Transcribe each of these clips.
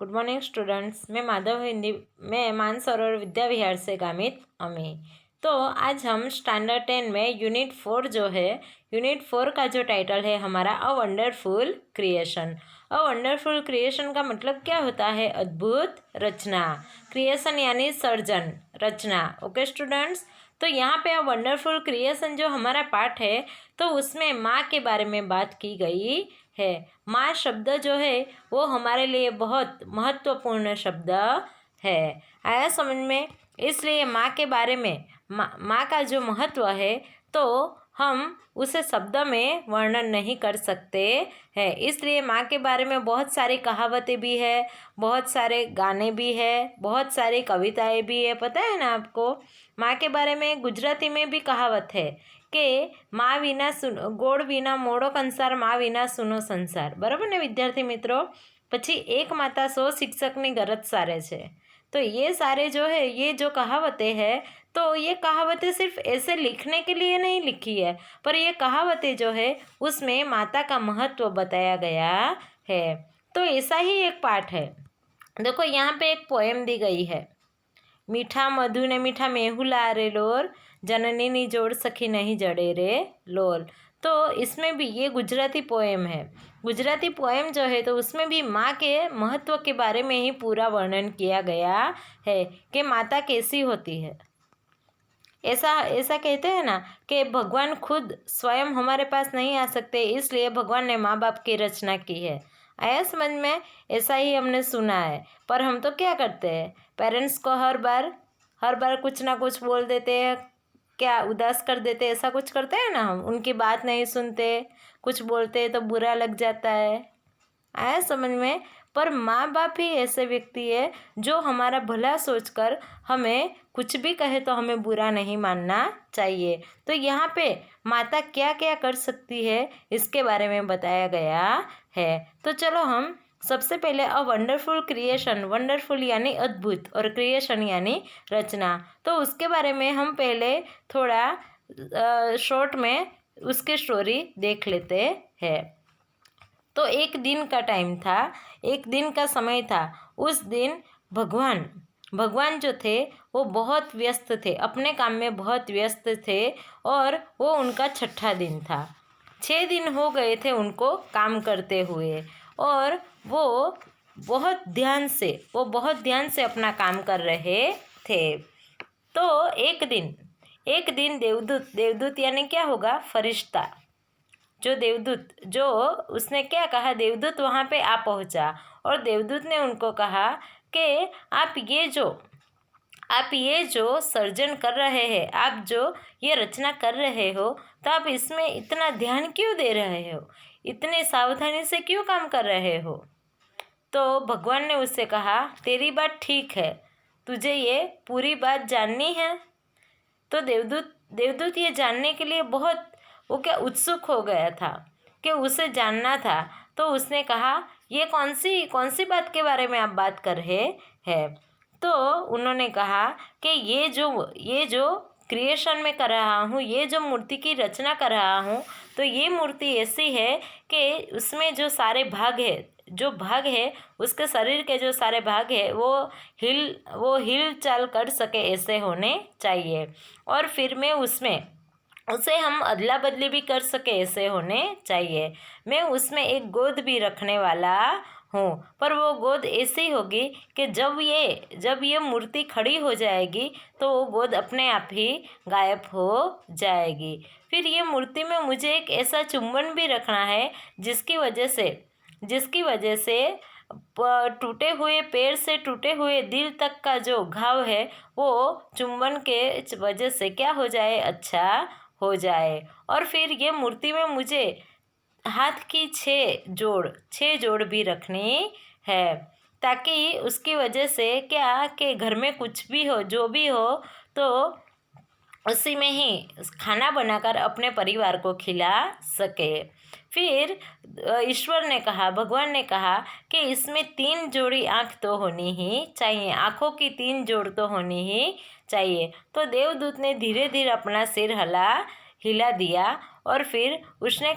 Good morning students. मैं माधव हिंदी में मानसरोवर विद्या विहार से गामित अमी। तो आज हम स्टैंडर्ड 10 में यूनिट 4 जो है, यूनिट 4 का जो टाइटल है हमारा a wonderful creation. A wonderful creation का मतलब क्या होता है? अद्भुत रचना। क्रिएशन यानी सर्जन, रचना। ओके स्टूडेंट्स, तो यहाँ पे अ वंडरफुल क्रिएशन जो हमारा पाठ है तो उसमें माँ के बारे में बात की गई है। माँ शब्द जो है वो हमारे लिए बहुत महत्वपूर्ण शब्द है। आया समझ में? इसलिए माँ के बारे में, माँ का जो महत्व है तो हम उसे शब्द में वर्णन नहीं कर सकते हैं। इसलिए माँ के बारे में बहुत सारी कहावतें भी है, बहुत सारे गाने भी है, बहुत सारी कविताएं भी है। पता है ना आपको? माँ के बारे में गुजराती में भी कहावत है कि माँ विना सुनो गोड़ विना मोड़ो कंसार, माँ विना सुनो संसार। बराबर ने विद्यार्थी मित्रों? પછી एक माता 100 शिक्षकની गरज सारे છે। तो ये सारे जो है, ये जो कहावतें हैं, तो ये कहावतें सिर्फ ऐसे लिखने के लिए नहीं लिखी है, पर ये कहावतें जो है उसमें माता का महत्व बताया गया है। तो ऐसा ही एक पाठ है। देखो यहाँ पे एक पोएम दी गई है, मीठा मधु ने मीठा मेहुला रे लोर, जननी नी जोड़ सखी नहीं जड़े रे लोल। तो इसमें भी ये गुजराती पोएम है। गुजराती पोएम जो है तो उसमें भी माँ के महत्व के बारे में ही पूरा वर्णन किया गया है कि माता कैसी होती है। ऐसा ऐसा कहते हैं ना कि भगवान खुद स्वयं हमारे पास नहीं आ सकते, इसलिए भगवान ने माँ बाप की रचना की है। आया समझ में? ऐसा ही हमने सुना है, पर हम तो क्या करते हैं, पेरेंट्स को हर बार कुछ ना कुछ बोल देते हैं, क्या उदास कर देते, ऐसा कुछ करते हैं ना हम। उनकी बात नहीं सुनते, कुछ बोलते तो बुरा लग जाता है। आया समझ में? पर माँ बाप ही ऐसे व्यक्ति है जो हमारा भला सोचकर हमें कुछ भी कहे तो हमें बुरा नहीं मानना चाहिए। तो यहाँ पे माता क्या क्या कर सकती है इसके बारे में बताया गया है। तो चलो हम सबसे पहले अ वंडरफुल क्रिएशन, वंडरफुल यानी अद्भुत और क्रिएशन यानी रचना, तो उसके बारे में हम पहले थोड़ा शॉर्ट में उसकी स्टोरी देख लेते हैं। तो एक दिन का टाइम था, एक दिन का समय था। उस दिन भगवान जो थे वो बहुत व्यस्त थे, अपने काम में बहुत व्यस्त थे, और वो उनका छठा दिन था। 6 दिन हो गए थे उनको काम करते हुए, और वो बहुत ध्यान से अपना काम कर रहे थे। तो एक दिन देवदूत यानी क्या होगा? फरिश्ता, जो देवदूत, जो उसने क्या कहा, देवदूत वहाँ पे आ पहुँचा, और देवदूत ने उनको कहा कि आप ये जो सर्जन कर रहे हैं, आप जो ये रचना कर रहे हो, तो आप इसमें इतना ध्यान क्यों दे रहे हो, इतने सावधानी से क्यों काम कर रहे हो? तो भगवान ने उससे कहा, तेरी बात ठीक है, तुझे ये पूरी बात जाननी है। तो देवदूत ये जानने के लिए बहुत, वो क्या उत्सुक हो गया था कि उसे जानना था। तो उसने कहा, ये कौन सी बात के बारे में आप बात कर रहे हैं? तो उन्होंने कहा कि ये जो क्रिएशन में कर रहा हूँ, ये जो मूर्ति की रचना कर रहा हूँ, तो ये मूर्ति ऐसी है कि उसमें जो सारे भाग है, उसके शरीर के जो सारे भाग है वो हिल चाल कर सके, ऐसे होने चाहिए। और फिर मैं उसे हम अदला बदली भी कर सके, ऐसे होने चाहिए। मैं उसमें एक गोद भी रखने वाला हूँ, पर वो गोद ऐसी होगी कि जब ये मूर्ति खड़ी हो जाएगी तो वो गोद अपने आप ही गायब हो जाएगी। फिर ये मूर्ति में मुझे एक ऐसा चुंबन भी रखना है जिसकी वजह से टूटे हुए पैर से टूटे हुए दिल तक का जो घाव है वो चुंबन के वजह से क्या हो जाए, अच्छा हो जाए। और फिर ये मूर्ति में मुझे हाथ की 6 जोड़ भी रखनी है, ताकि उसकी वजह से क्या कि घर में कुछ भी हो, जो भी हो, तो उसी में ही खाना बनाकर अपने परिवार को खिला सके। फिर भगवान ने कहा कि इसमें 3 जोड़ी आँख तो होनी ही चाहिए, आँखों की 3 जोड़ तो होनी ही चाहिए। तो देवदूत ने धीरे धीरे अपना सिर हला, हिला दिया और फिर उसने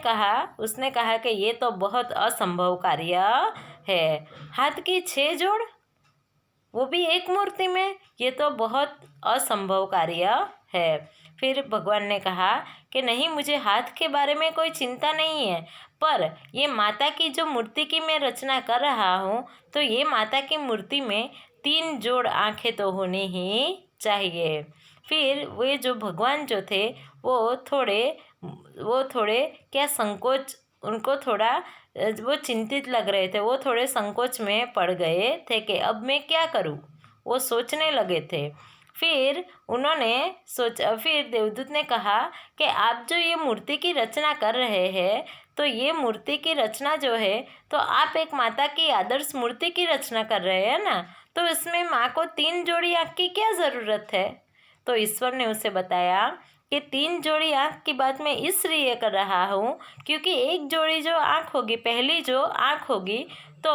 कहा कि ये तो बहुत असंभव कार्य है। हाथ की 6 जोड़, वो भी एक मूर्ति में, ये तो बहुत असंभव कार्य है। फिर भगवान ने कहा कि नहीं, मुझे हाथ के बारे में कोई चिंता नहीं है, पर ये माता की जो मूर्ति की मैं रचना कर रहा हूँ, तो ये माता की मूर्ति में 3 जोड़ आंखें तो होनी ही चाहिए। फिर वे जो भगवान जो थे वो थोड़े क्या संकोच, उनको थोड़ा वो चिंतित लग रहे थे, वो थोड़े संकोच में पड़ गए थे कि अब मैं क्या करूं, वो सोचने लगे थे। फिर देवदूत ने कहा कि आप जो ये मूर्ति की रचना कर रहे हैं, तो ये मूर्ति की रचना जो है, तो आप एक माता की आदर्श मूर्ति की रचना कर रहे हैं ना, तो इसमें माँ को 3 जोड़ी आँख की क्या ज़रूरत है। तो ईश्वर ने उसे बताया कि 3 जोड़ी आँख की बात मैं इसलिए कर रहा हूँ क्योंकि एक जोड़ी जो आँख होगी, पहली जो आँख होगी, तो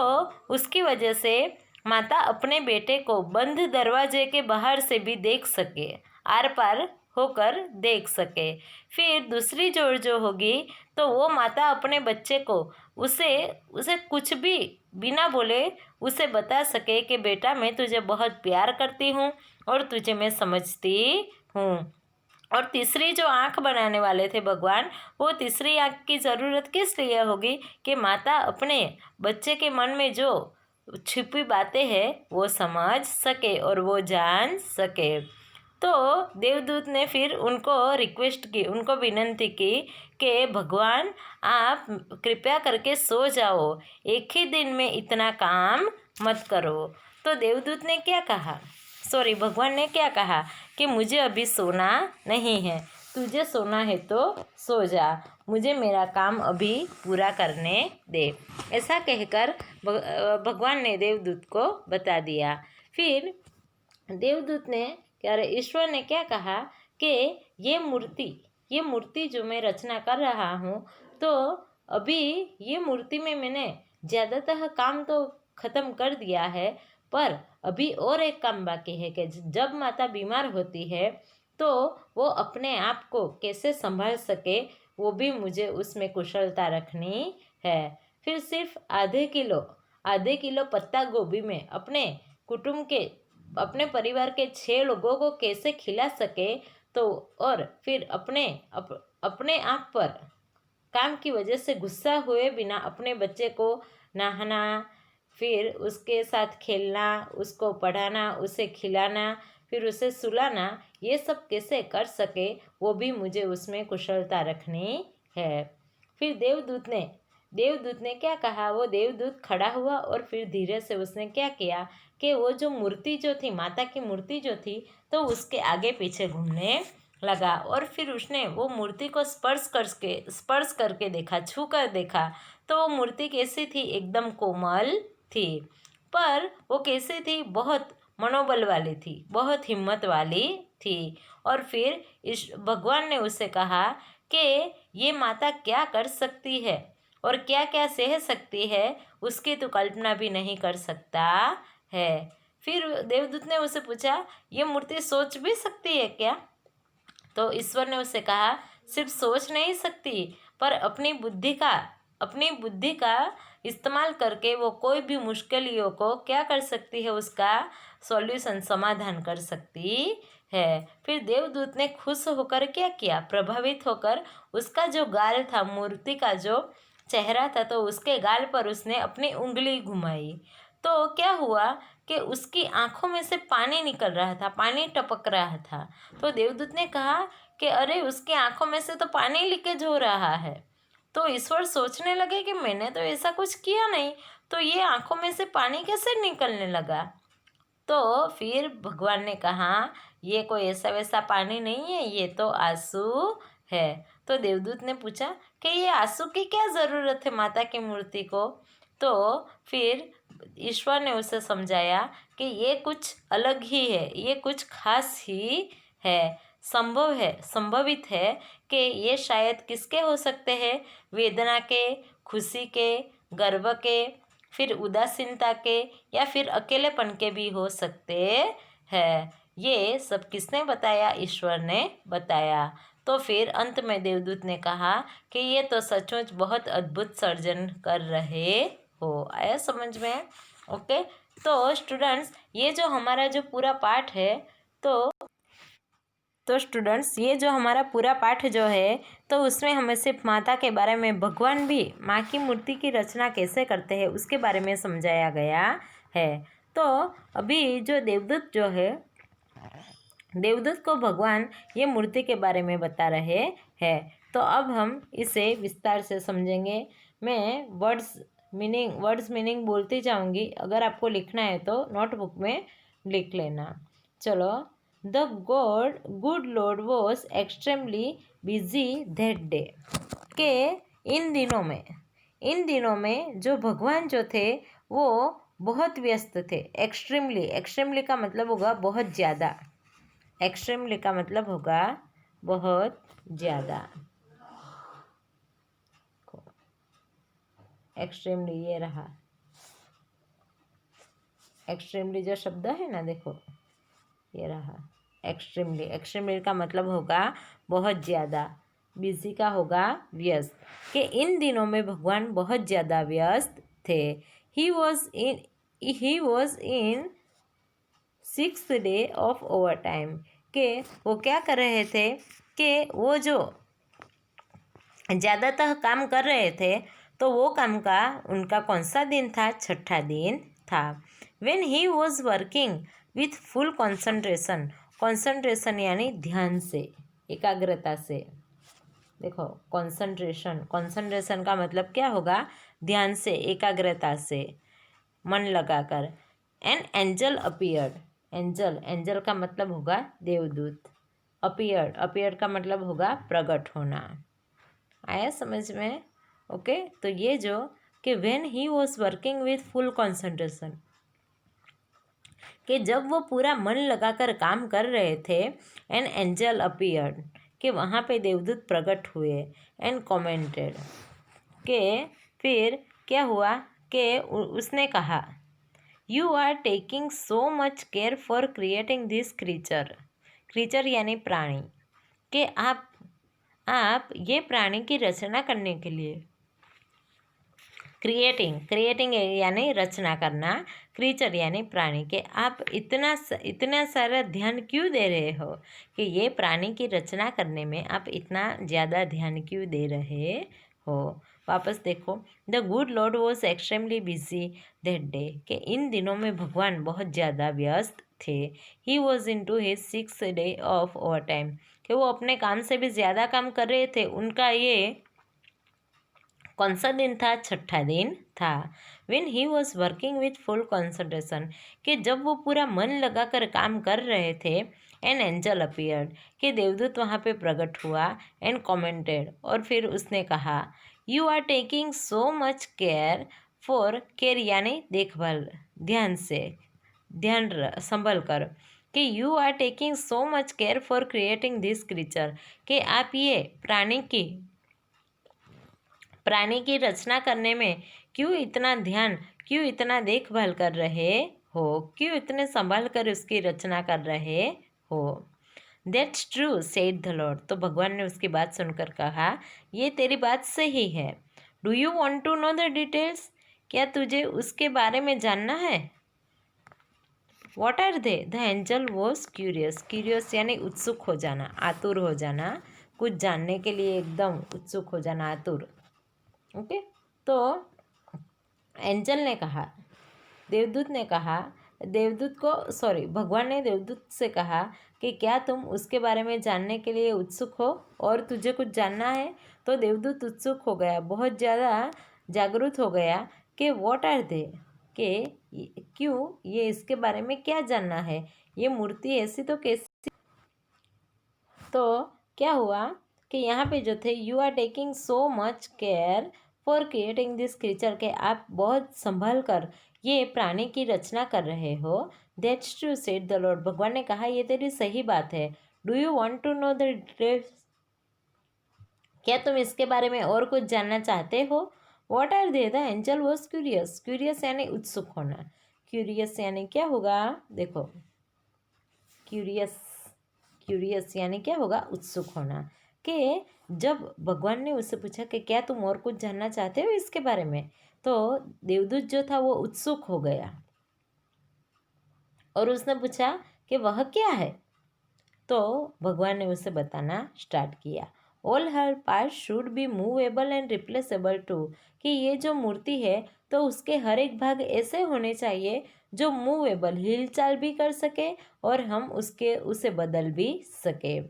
उसकी वजह से माता अपने बेटे को बंद दरवाजे के बाहर से भी देख सके, आर पार होकर देख सके। फिर दूसरी जोड़ जो होगी, तो वो माता अपने बच्चे को उसे कुछ भी बिना बोले उसे बता सके कि बेटा, मैं तुझे बहुत प्यार करती हूँ और तुझे मैं समझती हूँ। और तीसरी जो आँख बनाने वाले थे भगवान, वो तीसरी आँख की ज़रूरत किस लिए होगी कि माता अपने बच्चे के मन में जो छिपी बातें हैं वो समझ सके और वो जान सके। तो देवदूत ने फिर उनको रिक्वेस्ट की, उनको विनंती की कि भगवान, आप कृपया करके सो जाओ, एक ही दिन में इतना काम मत करो। तो देवदूत ने क्या कहा, भगवान ने क्या कहा कि मुझे अभी सोना नहीं है, तुझे सोना है तो सो जा, मुझे मेरा काम अभी पूरा करने दे। ऐसा कहकर भगवान ने देवदूत को बता दिया। फिर देवदूत ने ईश्वर ने क्या कहा कि ये मूर्ति जो मैं रचना कर रहा हूँ, तो अभी ये मूर्ति में मैंने ज़्यादातर काम तो ख़त्म कर दिया है, पर अभी और एक काम बाकी है कि जब माता बीमार होती है तो वो अपने आप को कैसे संभाल सके, वो भी मुझे उसमें कुशलता रखनी है। फिर सिर्फ आधे किलो पत्ता गोभी में अपने परिवार के 6 लोगों को कैसे खिला सके, तो और फिर अपने आप पर काम की वजह से गुस्सा हुए बिना अपने बच्चे को नहाना, फिर उसके साथ खेलना, उसको पढ़ाना, उसे खिलाना, फिर उसे सुलाना, ये सब कैसे कर सके, वो भी मुझे उसमें कुशलता रखनी है। फिर देवदूत ने क्या कहा, वो देवदूत खड़ा हुआ और फिर धीरे से उसने क्या किया कि वो जो मूर्ति जो थी, माता की मूर्ति जो थी, तो उसके आगे पीछे घूमने लगा और फिर उसने वो मूर्ति को स्पर्श करके देखा, छू कर देखा, तो वो मूर्ति कैसी थी, एकदम कोमल थी। पर वो कैसी थी, बहुत मनोबल वाली थी, बहुत हिम्मत वाली थी। और फिर इस भगवान ने उसे कहा कि ये माता क्या कर सकती है और क्या क्या सह सकती है, उसकी तो कल्पना भी नहीं कर सकता है। फिर देवदूत ने उसे पूछा, ये मूर्ति सोच भी सकती है क्या? तो ईश्वर ने उसे कहा, सिर्फ सोच नहीं सकती, पर अपनी बुद्धि का इस्तेमाल करके वो कोई भी मुश्किलों को क्या कर सकती है, उसका सॉल्यूशन, समाधान कर सकती है। फिर देवदूत ने खुश होकर क्या किया, प्रभावित होकर उसका जो गाल था, मूर्ति का जो चेहरा था, तो उसके गाल पर उसने अपनी उंगली घुमाई, तो क्या हुआ कि उसकी आंखों में से पानी निकल रहा था, पानी टपक रहा था। तो देवदूत ने कहा कि अरे, उसकी आंखों में से तो पानी लीकेज हो रहा है। तो ईश्वर सोचने लगे कि मैंने तो ऐसा कुछ किया नहीं, तो ये आंखों में से पानी कैसे निकलने लगा। तो फिर भगवान ने कहा, ये कोई ऐसा वैसा पानी नहीं है, ये तो आंसू है। तो देवदूत ने पूछा कि ये आंसू की क्या ज़रूरत है माता की मूर्ति को। तो फिर ईश्वर ने उसे समझाया कि ये कुछ अलग ही है, ये कुछ खास ही है, संभवित है कि ये शायद किसके हो सकते हैं, वेदना के, खुशी के, गर्व के, फिर उदासीनता के, या फिर अकेलेपन के भी हो सकते हैं। ये सब किसने बताया? ईश्वर ने बताया। तो फिर अंत में देवदूत ने कहा कि ये तो सचमुच बहुत अद्भुत सर्जन कर रहे हो। आया समझ में? ओके, तो स्टूडेंट्स ये जो हमारा जो पूरा पाठ है तो स्टूडेंट्स ये जो हमारा पूरा पाठ जो है तो उसमें हमें सिर्फ माता के बारे में, भगवान भी माँ की मूर्ति की रचना कैसे करते हैं उसके बारे में समझाया गया है। तो अभी जो देवदूत जो है, देवदूत को भगवान ये मूर्ति के बारे में बता रहे हैं। तो अब हम इसे विस्तार से समझेंगे। मैं वर्ड्स मीनिंग बोलती जाऊंगी, अगर आपको लिखना है तो नोटबुक में लिख लेना। चलो। The good lord was extremely busy that day. के इन दिनों में जो भगवान जो थे वो बहुत व्यस्त थे। एक्सट्रीमली का मतलब होगा बहुत ज़्यादा। एक्सट्रीमली का मतलब होगा बहुत ज़्यादा। एक्सट्रीमली ये रहा, एक्सट्रीमली जो शब्द है ना, देखो ये रहा एक्सट्रीमली का मतलब होगा बहुत ज़्यादा। बिजी का होगा व्यस्त। कि इन दिनों में भगवान बहुत ज़्यादा व्यस्त थे। He was in 6th day of over time. के वो क्या कर रहे थे कि वो जो ज़्यादातर काम कर रहे थे तो वो काम का उनका कौन सा दिन था? छठा दिन था। When he was working with full concentration यानी ध्यान से, एकाग्रता से। देखो कंसंट्रेशन का मतलब क्या होगा? ध्यान से, एकाग्रता से, मन लगाकर। An angel appeared. एंजल का मतलब होगा देवदूत। अपीयर्ड का मतलब होगा प्रकट होना। आया समझ में? ओके, तो ये जो कि when he was working with full concentration, कि जब वो पूरा मन लगाकर काम कर रहे थे, एन एंजल अपीयर्ड, कि वहाँ पे देवदूत प्रकट हुए। एंड कमेंटेड, के फिर क्या हुआ कि उसने कहा, you are taking so much care for creating this creature यानी प्राणी, कि आप ये प्राणी की रचना करने के लिए, क्रिएटिंग यानी रचना करना, क्रीचर यानी प्राणी, के आप इतना सारा ध्यान क्यों दे रहे हो? कि ये प्राणी की रचना करने में आप इतना ज़्यादा ध्यान क्यों दे रहे हो? वापस देखो। The good lord was extremely busy that day, कि इन दिनों में भगवान बहुत ज़्यादा व्यस्त थे। He was into his 6th day of overtime, कि वो अपने काम से भी ज़्यादा काम कर रहे थे। उनका ये कौन सा दिन था? छठा दिन था। When he was working with full concentration, कि जब वो पूरा मन लगाकर काम कर रहे थे, एन एंजल अपीयर्ड, कि देवदूत वहाँ पे प्रकट हुआ। एंड कमेंटेड, और फिर उसने कहा, you are taking so much care for, care यानी देखभाल, ध्यान से, संभल कर, कि you are taking so much care for creating this creature, कि आप ये प्राणी की रचना करने में क्यों इतना देखभाल कर रहे हो? क्यों इतने संभाल कर उसकी रचना कर रहे हो? That's true said the Lord, तो भगवान ने उसकी बात सुनकर कहा, ये तेरी बात सही है। Do you want to know the details, क्या तुझे उसके बारे में जानना है? What are they? The angel was curious यानी उत्सुक हो जाना, आतुर हो जाना, कुछ जानने के लिए एकदम उत्सुक हो जाना, आतुर। ओके, तो एंजल ने कहा, भगवान ने देवदूत से कहा कि क्या तुम उसके बारे में जानने के लिए उत्सुक हो और तुझे कुछ जानना है? तो देवदूत उत्सुक हो गया, बहुत ज़्यादा जागरूक हो गया कि व्हाट आर दे, कि क्यों, ये इसके बारे में क्या जानना है? ये मूर्ति ऐसी तो कैसी? तो क्या हुआ कि यहाँ पे जो थे, you are taking so much care for creating this creature, के आप बहुत संभल कर ये प्राणी की रचना कर रहे हो। That's true said the lord, भगवान ने कहा, ये तेरी सही बात है। Do you want to know the details, क्या तुम इसके बारे में और कुछ जानना चाहते हो? What are they? The angel was curious यानी उत्सुक होना। क्यूरियस यानी क्या होगा? देखो, क्यूरियस यानी क्या होगा? उत्सुक होना। कि जब भगवान ने उससे पूछा कि क्या तुम और कुछ जानना चाहते हो इसके बारे में, तो देवदूत जो था वो उत्सुक हो गया और उसने पूछा कि वह क्या है। तो भगवान ने उसे बताना स्टार्ट किया। All her parts should be movable and replaceable too, कि ये जो मूर्ति है तो उसके हर एक भाग ऐसे होने चाहिए जो मूवेबल, हिलचाल भी कर सके और हम उसे बदल भी सके।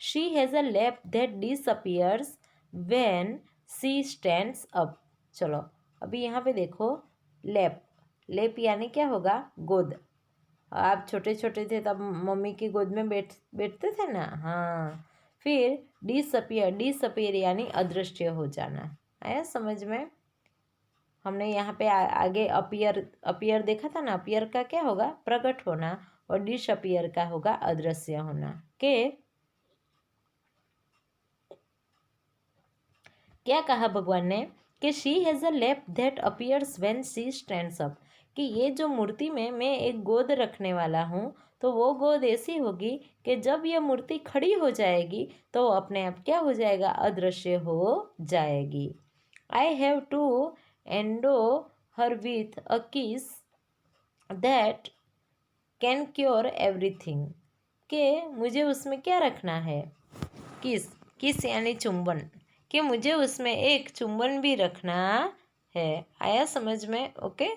She has a lap that disappears when she stands up. चलो अभी यहाँ पे देखो, लैप, लैप यानी क्या होगा, गोद। आप छोटे छोटे थे तब मम्मी की गोद में बैठते थे ना, हाँ। फिर डिसअपियर, डिसअपियर यानी अदृश्य हो जाना। आया समझ में? हमने यहाँ पे आगे अपियर, अपियर देखा था ना, अपियर का क्या होगा, प्रकट होना, और डिसअपियर का होगा अदृश्य होना। के क्या कहा भगवान ने कि she has a lap that appears when she stands up, कि ये जो मूर्ति में मैं एक गोद रखने वाला हूँ तो वो गोद ऐसी होगी कि जब ये मूर्ति खड़ी हो जाएगी तो वो अपने आप क्या हो जाएगा, अदृश्य हो जाएगी। I have to endow her with a kiss that can cure everything, के मुझे उसमें क्या रखना है, किस, किस यानी चुंबन, कि मुझे उसमें एक चुंबन भी रखना है। आया समझ में? ओके।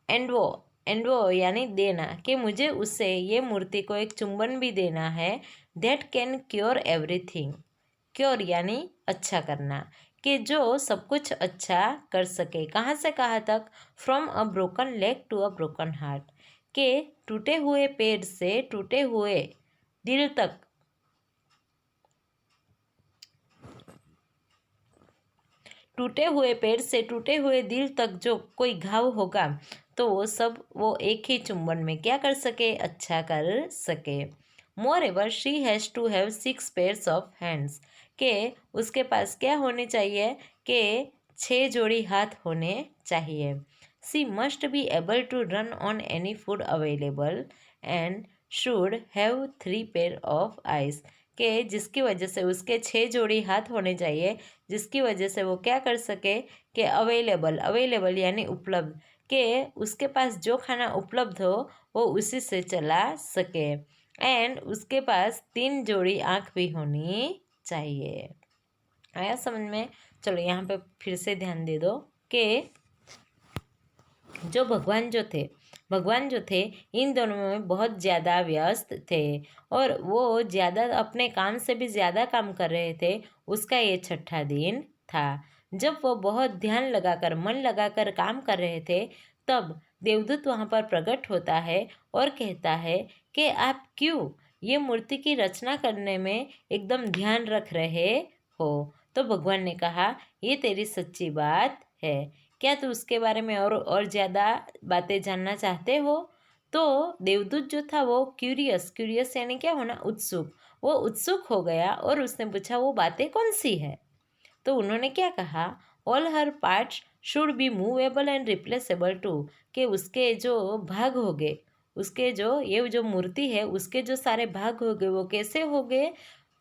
एंडवो, एंडवो यानी देना, कि मुझे उससे, ये मूर्ति को एक चुंबन भी देना है। That can cure everything, cure यानी अच्छा करना, कि जो सब कुछ अच्छा कर सके। कहाँ से कहाँ तक? From a broken leg to a broken heart, के टूटे हुए पैर से टूटे हुए दिल तक, टूटे हुए पैर से टूटे हुए दिल तक जो कोई घाव होगा तो वो सब वो एक ही चुंबन में क्या कर सके, अच्छा कर सके। More ever she has to have 6 pairs of hands, के उसके पास क्या होने चाहिए, के 6 जोड़ी हाथ होने चाहिए। She must be able to run on any food available and should have 3 pair of eyes, के जिसकी वजह से उसके 6 जोड़ी हाथ होने चाहिए, जिसकी वजह से वो क्या कर सके कि अवेलेबल, अवेलेबल यानी उपलब्ध, के उसके पास जो खाना उपलब्ध हो वो उसी से चला सके। एंड उसके पास 3 जोड़ी आँख भी होनी चाहिए। आया समझ में? चलो यहाँ पे फिर से ध्यान दे दो कि जो भगवान जो थे इन दोनों में बहुत ज़्यादा व्यस्त थे और वो ज़्यादा अपने काम से भी ज़्यादा काम कर रहे थे। उसका ये छठा दिन था। जब वो बहुत ध्यान लगाकर, मन लगाकर काम कर रहे थे, तब देवदूत वहाँ पर प्रकट होता है और कहता है कि आप क्यों ये मूर्ति की रचना करने में एकदम ध्यान रख रहे हो। तो भगवान ने कहा, ये तेरी सच्ची बात है, क्या तू उसके बारे में और ज़्यादा बातें जानना चाहते हो? तो देवदूत जो था वो क्यूरियस, क्यूरियस यानी क्या होना, उत्सुक, वो उत्सुक हो गया और उसने पूछा वो बातें कौन सी है। तो उन्होंने क्या कहा, all her parts should be movable and replaceable too, कि उसके जो भाग हो गए, उसके जो ये जो मूर्ति है उसके जो सारे भाग हो गए वो कैसे हो गए,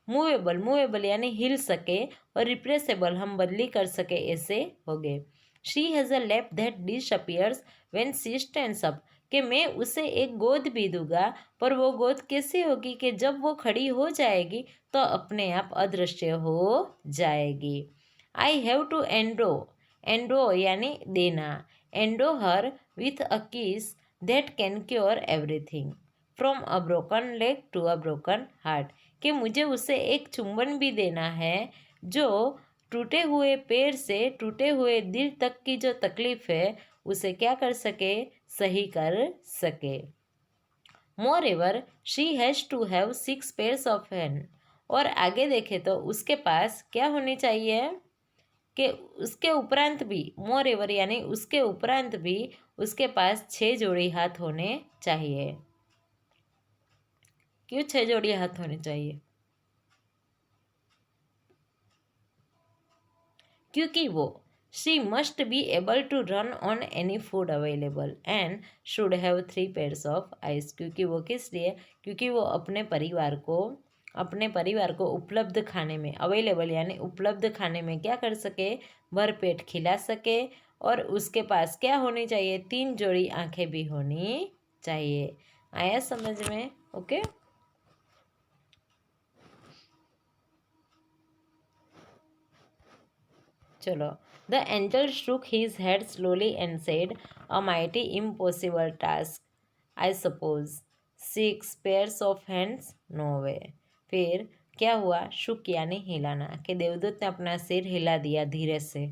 मूवेबल, मूवेबल यानी हिल सके, और रिप्लेसेबल हम बदली कर सके, ऐसे हो गए। She has a lap that disappears when she stands up, कि मैं उसे एक गोद भी दूंगा, पर वो गोद कैसी होगी कि जब वो खड़ी हो जाएगी तो अपने आप अदृश्य हो जाएगी। I have to endow, endow यानी देना, endow her with a kiss that can cure everything from a broken leg to a broken heart, कि मुझे उसे एक चुंबन भी देना है जो टूटे हुए पैर से टूटे हुए दिल तक की जो तकलीफ है उसे क्या कर सके, सही कर सके। More ever she has to have 6 pairs of hand, और आगे देखे तो उसके पास क्या होनी चाहिए, कि उसके उपरांत भी, मोर एवर यानी उसके उपरांत भी उसके पास 6 जोड़ी हाथ होने चाहिए। क्यों 6 जोड़ी हाथ होने चाहिए? क्योंकि वो, she must be able to run on any food available and should have 3 pairs of eyes, क्योंकि वो किस लिए, क्योंकि वो अपने परिवार को अपने परिवार को उपलब्ध खाने में, अवेलेबल यानी उपलब्ध खाने में क्या कर सके, भरपेट खिला सके। और उसके पास क्या होनी चाहिए, 3 जोड़ी आंखें भी होनी चाहिए। आया समझ में? ओके। चलो, the angel shook his head slowly and said, a mighty impossible task, I suppose. 6 pairs of hands, no way. फिर क्या हुआ, शुक यानी हिलाना, कि देवदूत ने अपना सिर हिला दिया धीरे से।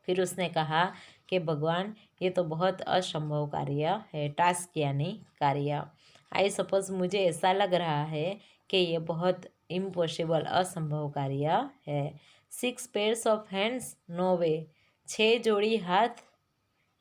फिर उसने कहा कि भगवान, ये तो बहुत असंभव कार्य है। टास्क यानी कार्य। आई सपोज, मुझे ऐसा लग रहा है कि ये बहुत इम्पॉसिबल, असंभव कार्य है। 6 पेयर्स ऑफ हैंड्स, नो वे। 6 जोड़ी हाथ,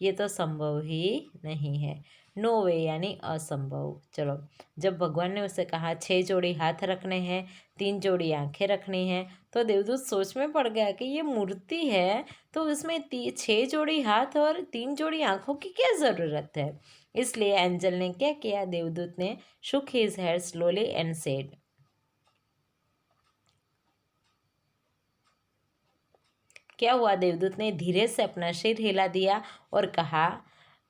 ये तो संभव ही नहीं है। नो वे यानी असंभव। चलो, जब भगवान ने उसे कहा 6 जोड़ी हाथ रखने हैं, 3 जोड़ी आंखें रखनी हैं, तो देवदूत सोच में पड़ गया कि ये मूर्ति है, तो उसमें 6 जोड़ी हाथ और 3 जोड़ी आंखों की क्या ज़रूरत है। इसलिए एंजल ने क्या किया, देवदूत ने shook his head slowly and said, क्या हुआ, देवदूत ने धीरे से अपना सिर हिला दिया और कहा,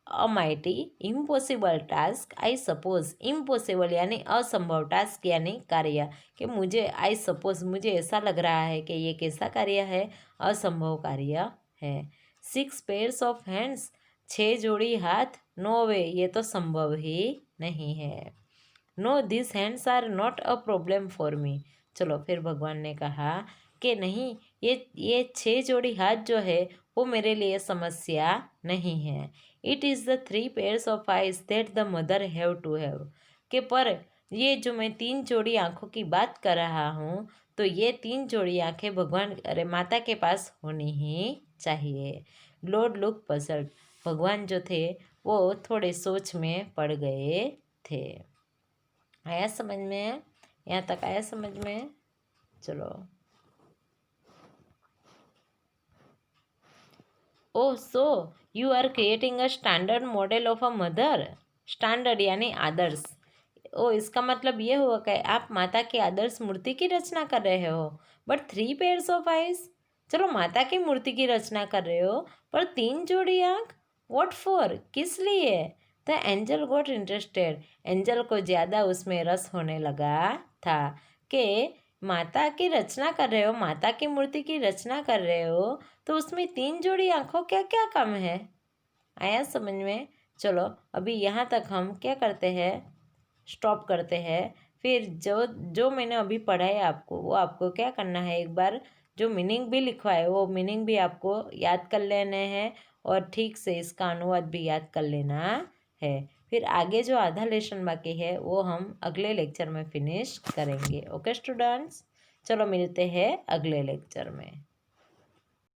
अ mighty impossible task, I suppose. Impossible यानी असंभव, टास्क यानी कार्य, कि मुझे, आई सपोज, मुझे ऐसा लग रहा है कि ये कैसा कार्य है, असंभव कार्य है। 6 पेयर्स ऑफ हैंड्स, 6 जोड़ी हाथ, नो वे, ये तो संभव ही नहीं है। No this hands are not a problem for me. चलो, फिर भगवान ने कहा कि नहीं, ये 6 जोड़ी हाथ जो है वो मेरे लिए समस्या नहीं है। It is the 3 pairs of eyes that the mother have to have, कि पर ये जो मैं 3 जोड़ी आँखों की बात कर रहा हूँ, तो ये 3 जोड़ी आँखें भगवान, अरे माता के पास होनी ही चाहिए। लॉर्ड लुक पजल्ड, भगवान जो थे वो थोड़े सोच में पड़ गए थे। आया समझ में? यहाँ तक आया समझ में? चलो। Oh, so you are creating a standard model of a mother. Standard यानी आदर्श। ओ, इसका मतलब ये हुआ कि आप माता की आदर्श मूर्ति की रचना कर रहे हो। बट 3 पेयर्स ऑफ आइज, चलो माता की मूर्ति की रचना कर रहे हो, पर 3 जोड़ी आँख, व्हाट फॉर, किस लिए? The angel got interested, angel को ज़्यादा उसमें रस होने लगा था कि माता की रचना कर रहे हो, माता की मूर्ति की रचना कर रहे हो, तो उसमें 3 जोड़ी आँखों क्या क्या कम है। आया समझ में? चलो, अभी यहाँ तक हम क्या करते हैं, स्टॉप करते हैं। फिर जो जो मैंने अभी पढ़ा है आपको, वो आपको क्या करना है, एक बार जो मीनिंग भी लिखवा है वो मीनिंग भी आपको याद कर लेने हैं, और ठीक से इसका अनुवाद भी याद कर लेना है। फिर आगे जो आधा लेसन बाकी है वो हम अगले लेक्चर में फिनिश करेंगे। ओके स्टूडेंट्स, चलो मिलते हैं अगले लेक्चर में।